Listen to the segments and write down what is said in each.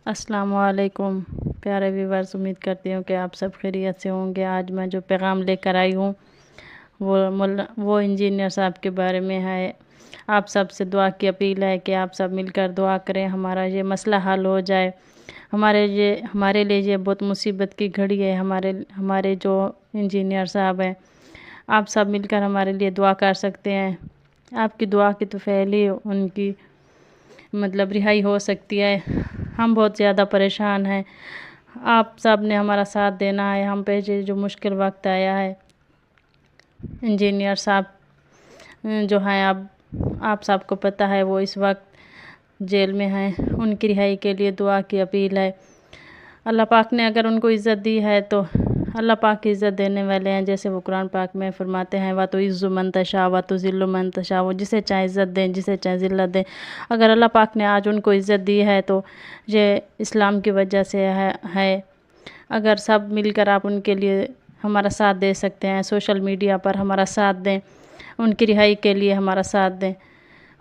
السلام علیکم پیارے ویورز، امید کرتی ہوں کہ آپ سب خیریت سے ہوں گے۔ آج میں جو پیغام لے کر آئی ہوں وہ انجینئر صاحب کے بارے میں ہے۔ آپ سب سے دعا کی اپیل ہے کہ آپ سب مل کر دعا کریں، ہمارا یہ مسئلہ حل ہو جائے۔ ہمارے لیے یہ بہت مصیبت کی گھڑی ہے۔ ہمارے جو انجینئر صاحب ہیں، آپ سب مل کر ہمارے لیے دعا کر سکتے ہیں۔ آپ کی دعا کی تو فعل ہی ان کی رہائی ہو سکتی ہے۔ ہم بہت زیادہ پریشان ہیں، آپ سب نے ہمارا ساتھ دینا ہے۔ ہم پہ جو مشکل وقت آیا ہے، انجینئر صاحب جو ہیں، آپ سب کو پتہ ہے وہ اس وقت جیل میں ہیں۔ ان کی رہائی کے لیے دعا کی اپیل ہے۔ اللہ پاک نے اگر ان کو عزت دی ہے تو اللہ پاک کی عزت دینے والے ہیں، جیسے وہ قرآن پاک میں فرماتے ہیں وَتُعِزُّ مَن تَشَاءُ وَتُذِلُّ مَن تَشَاءُ، وہ جسے چاہے عزت دیں، جسے چاہے ذلت دیں۔ اگر اللہ پاک نے آج ان کو عزت دی ہے تو یہ اسلام کی وجہ سے ہے۔ اگر سب مل کر آپ ان کے لیے ہمارا ساتھ دے سکتے ہیں، سوشل میڈیا پر ہمارا ساتھ دیں، ان کی رہائی کے لیے ہمارا ساتھ دیں،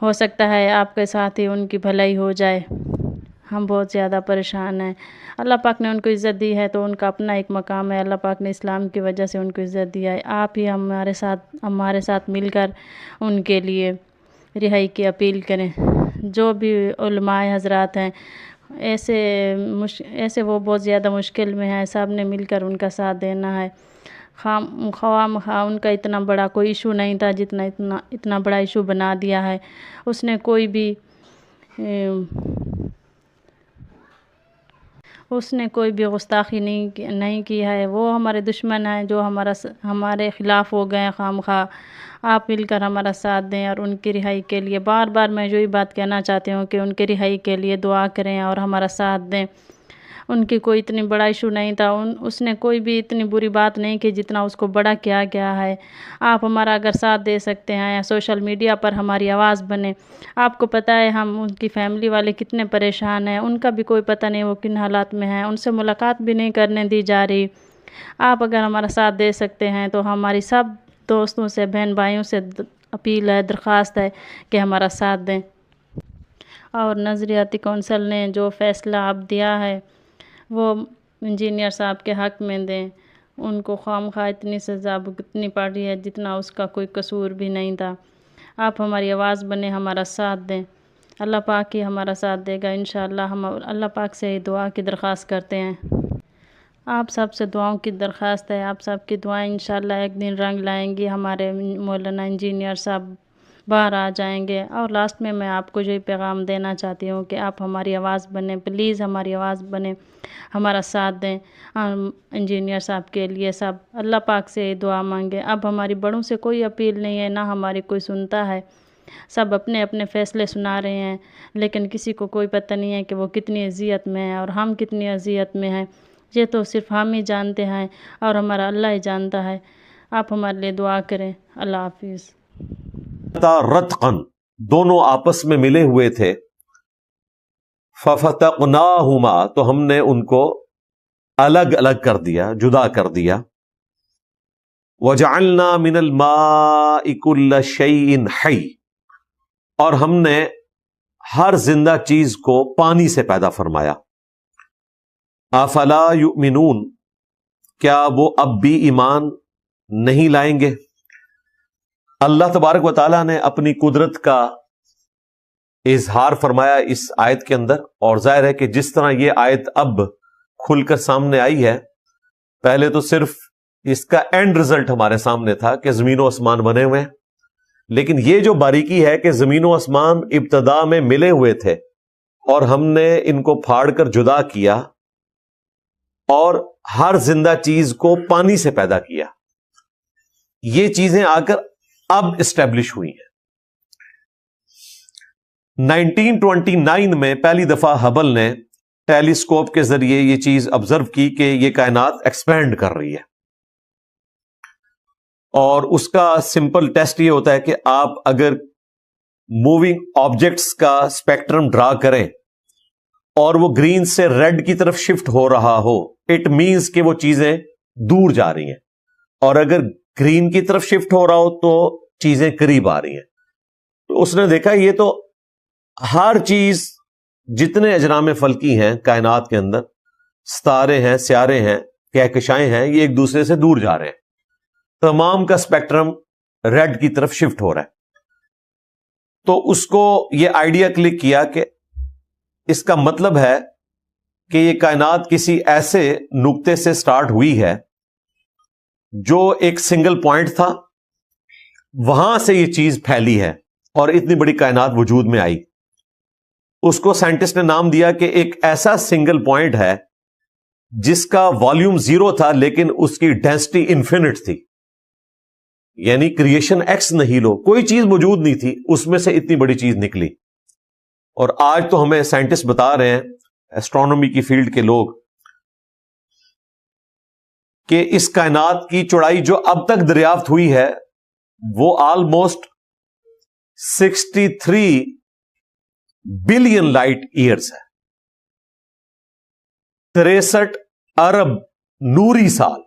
ہو سکتا ہے آپ کے ساتھ ہی ان کی بھلائی ہو جائے۔ ہم بہت زیادہ پریشان ہیں۔ اللہ پاک نے ان کو عزت دی ہے تو ان کا اپنا ایک مقام ہے۔ اللہ پاک نے اسلام کی وجہ سے ان کو عزت دیا ہے۔ آپ ہی ہمارے ساتھ مل کر ان کے لیے رہائی کی اپیل کریں۔ جو بھی علماء حضرات ہیں، ایسے وہ بہت زیادہ مشکل میں ہیں، سب نے مل کر ان کا ساتھ دینا ہے۔ خواہ ان کا اتنا بڑا کوئی ایشو نہیں تھا جتنا اتنا بڑا ایشو بنا دیا ہے۔ اس نے کوئی بھی گستاخی نہیں کی ہے۔ وہ ہمارے دشمن ہیں جو ہمارے خلاف ہو گئے ہیں خواہ۔ آپ مل کر ہمارا ساتھ دیں اور ان کی رہائی کے لیے بار بار میں یہی بات کہنا چاہتی ہوں کہ ان کی رہائی کے لیے دعا کریں اور ہمارا ساتھ دیں۔ ان کی کوئی اتنی بڑا ایشو نہیں تھا، اس نے کوئی بھی اتنی بری بات نہیں کی جتنا اس کو بڑا کیا گیا ہے۔ آپ ہمارا اگر ساتھ دے سکتے ہیں یا سوشل میڈیا پر ہماری آواز بنے۔ آپ کو پتہ ہے ان کی فیملی والے کتنے پریشان ہیں، ان کا بھی کوئی پتہ نہیں وہ کن حالات میں ہیں، ان سے ملاقات بھی نہیں کرنے دی جا رہی۔ آپ اگر ہمارا ساتھ دے سکتے ہیں تو ہماری سب دوستوں سے، بہن بھائیوں سے اپیل ہے، درخواست ہے کہ ہمارا ساتھ دیں۔ اور نظریاتی کونسل نے جو فیصلہ اب دیا ہے وہ انجینئر صاحب کے حق میں دیں۔ ان کو خواہ اتنی سزا بھگتنی پڑ رہی ہے جتنا اس کا کوئی قصور بھی نہیں تھا۔ آپ ہماری آواز بنے، ہمارا ساتھ دیں۔ اللہ پاک ہی ہمارا ساتھ دے گا انشاءاللہ۔ ہم اللہ پاک سے دعا کی درخواست کرتے ہیں۔ آپ سب سے دعاؤں کی درخواست ہے، آپ سب کی دعائیں انشاءاللہ ایک دن رنگ لائیں گی، ہمارے مولانا انجینئر صاحب باہر آ جائیں گے۔ اور لاسٹ میں آپ کو یہی پیغام دینا چاہتی ہوں کہ آپ ہماری آواز بنیں، پلیز ہماری آواز بنیں، ہمارا ساتھ دیں۔ انجینئر صاحب کے لیے سب اللہ پاک سے دعا مانگیں۔ اب ہماری بڑوں سے کوئی اپیل نہیں ہے، نہ ہماری کوئی سنتا ہے۔ سب اپنے اپنے فیصلے سنا رہے ہیں، لیکن کسی کو کوئی پتہ نہیں ہے کہ وہ کتنی اذیت میں ہے اور ہم کتنی اذیت میں ہیں۔ یہ تو صرف ہم ہی جانتے ہیں اور ہمارا اللہ ہی جانتا ہے۔ آپ ہمارے لیے دعا کریں۔ اللہ حافظ۔ رتقن، دونوں آپس میں ملے ہوئے تھے۔ ففتقناہما، تو ہم نے ان کو الگ الگ کر دیا، جدا کر دیا۔ وجعلنا من الماء كل شيء حي، اور ہم نے ہر زندہ چیز کو پانی سے پیدا فرمایا۔ افلا یؤمنون، کیا وہ اب بھی ایمان نہیں لائیں گے؟ اللہ تبارک و تعالیٰ نے اپنی قدرت کا اظہار فرمایا اس آیت کے اندر، اور ظاہر ہے کہ جس طرح یہ آیت اب کھل کر سامنے آئی ہے، پہلے تو صرف اس کا اینڈ رزلٹ ہمارے سامنے تھا کہ زمین و آسمان بنے ہوئے ہیں، لیکن یہ جو باریکی ہے کہ زمین و آسمان ابتدا میں ملے ہوئے تھے اور ہم نے ان کو پھاڑ کر جدا کیا اور ہر زندہ چیز کو پانی سے پیدا کیا۔ یہ چیزیں آ کر اب اسٹیبلش ہوئی ہیں۔ 1929 میں پہلی دفعہ ہبل نے ٹیلیسکوپ کے ذریعے یہ چیز آبزرو کی کہ یہ کائنات ایکسپینڈ کر رہی ہے، اور اس کا سمپل ٹیسٹ یہ ہوتا ہے کہ آپ اگر موونگ آبجیکٹس کا اسپیکٹرم ڈرا کریں اور وہ گرین سے ریڈ کی طرف شفٹ ہو رہا ہو، اٹ مینز کہ وہ چیزیں دور جا رہی ہیں، اور اگر گرین کی طرف شفٹ ہو رہا ہو تو چیزیں قریب آ رہی ہیں۔ تو اس نے دیکھا یہ تو ہر چیز جتنے اجرام فلکی ہیں کائنات کے اندر، ستارے ہیں، سیارے ہیں، کہکشائیں ہیں، یہ ایک دوسرے سے دور جا رہے ہیں، تمام کا اسپیکٹرم ریڈ کی طرف شفٹ ہو رہا ہے۔ تو اس کو یہ آئیڈیا کلک کیا کہ اس کا مطلب ہے کہ یہ کائنات کسی ایسے نقطے سے سٹارٹ ہوئی ہے جو ایک سنگل پوائنٹ تھا، وہاں سے یہ چیز پھیلی ہے اور اتنی بڑی کائنات وجود میں آئی۔ اس کو سائنٹسٹ نے نام دیا کہ ایک ایسا سنگل پوائنٹ ہے جس کا والیوم 0 تھا لیکن اس کی ڈینسٹی انفینٹ تھی، یعنی کریشن ایکس نہیں لو، کوئی چیز موجود نہیں تھی، اس میں سے اتنی بڑی چیز نکلی۔ اور آج تو ہمیں سائنٹسٹ بتا رہے ہیں، ایسٹرونومی کی فیلڈ کے لوگ، کہ اس کائنات کی چوڑائی جو اب تک دریافت ہوئی ہے وہ آلموسٹ 63 بلین لائٹ ایئرز ہے، 63 ارب نوری سال۔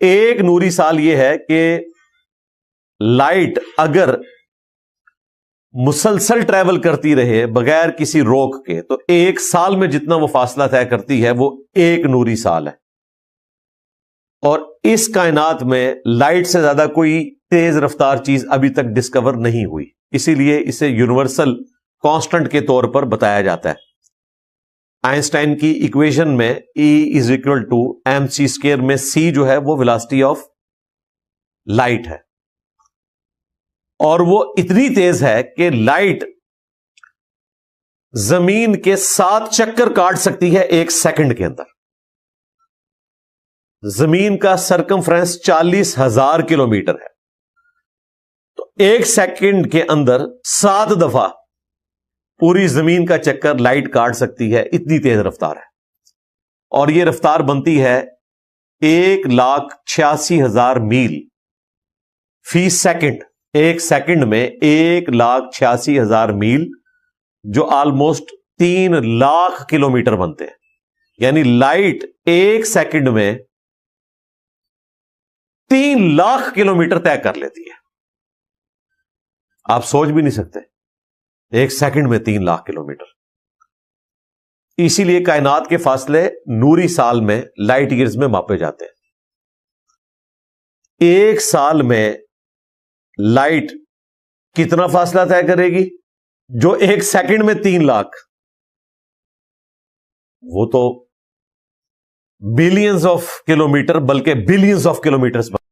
ایک نوری سال یہ ہے کہ لائٹ اگر مسلسل ٹریول کرتی رہے بغیر کسی روک کے تو ایک سال میں جتنا وہ فاصلہ طے کرتی ہے وہ ایک نوری سال ہے۔ اور اس کائنات میں لائٹ سے زیادہ کوئی تیز رفتار چیز ابھی تک ڈسکور نہیں ہوئی، اسی لیے اسے یونیورسل کانسٹنٹ کے طور پر بتایا جاتا ہے۔ آئنسٹائن کی ایکویشن میں E=mc² میں c جو ہے وہ ویلاسٹی آف لائٹ ہے، اور وہ اتنی تیز ہے کہ لائٹ زمین کے 7 چکر کاٹ سکتی ہے ایک سیکنڈ کے اندر۔ زمین کا سرکمفرنس 40,000 کلومیٹر ہے، تو ایک سیکنڈ کے اندر 7 دفعہ پوری زمین کا چکر لائٹ کاٹ سکتی ہے، اتنی تیز رفتار ہے۔ اور یہ رفتار بنتی ہے 1,86,000 میل فی سیکنڈ، ایک سیکنڈ میں 1,86,000 میل، جو آلموسٹ 3 لاکھ کلومیٹر بنتے ہیں۔ یعنی لائٹ ایک سیکنڈ میں 3 لاکھ کلومیٹر طے کر لیتی ہے۔ آپ سوچ بھی نہیں سکتے، ایک سیکنڈ میں 3 لاکھ کلومیٹر۔ اسی لیے کائنات کے فاصلے نوری سال میں لائٹ ایئرز میں ماپے جاتے ہیں۔ ایک سال میں لائٹ کتنا فاصلہ طے کرے گی؟ جو ایک سیکنڈ میں 3 لاکھ، وہ تو بلینز آف کلومیٹر، بلکہ بلینز آف کلومیٹرز